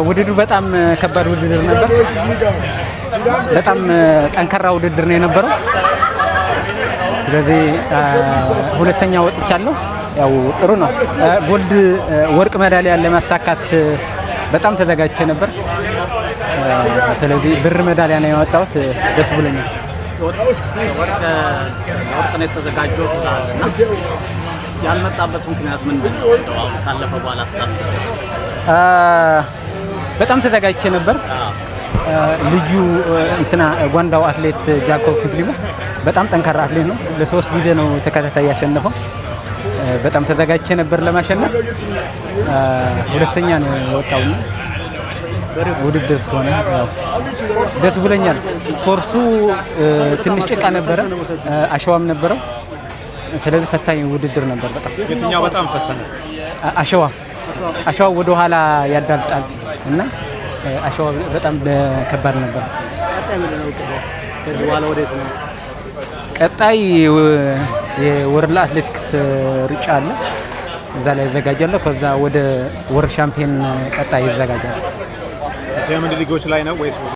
ውድድሩ በጣም ከባድ ውድድር ነበር። በጣም ጠንካራ ውድድር ነው የነበረው። ስለዚህ ሁለተኛ ወጥቻለሁ። ያው ጥሩ ነው። ጎልድ ወርቅ ሜዳሊያ ለማሳካት በጣም ተዘጋጅቼ ነበር። ስለዚህ ብር ሜዳሊያ ነው ያወጣሁት። ደስ ብሎኛል። ወርቅ ነው የተዘጋጀው እና ያልመጣበት ምክንያት ምንድን ነው? ካለፈ በኋላ አስታስብ በጣም ተዘጋጅቼ ነበር። ልዩ እንትና ጓንዳው አትሌት ጃኮብ ክፍሊሞ በጣም ጠንካራ አትሌት ነው። ለሶስት ጊዜ ነው ተከታታይ ያሸነፈው። በጣም ተዘጋጅቼ ነበር ለማሸነፍ። ሁለተኛ ነው የወጣው። ውድድር ስለሆነ ያው ደስ ብሎኛል። ኮርሱ ትንሽ ጭቃ ነበረ፣ አሸዋም ነበረው። ስለዚህ ፈታኝ ውድድር ነበር በጣም። የትኛው በጣም ፈተነ? አሸዋ ወደ ኋላ ያዳልጣል እና አሸዋ በጣም ከባድ ነበር። ከዚህ በኋላ ወዴት ነው? ቀጣይ የወርልድ አትሌቲክስ ሩጫ አለ። እዛ ላይ ይዘጋጃለሁ። ከዛ ወደ ወርልድ ሻምፒዮን ቀጣይ ይዘጋጃል። ዳይመንድ ሊጎች ላይ ነው ወይስ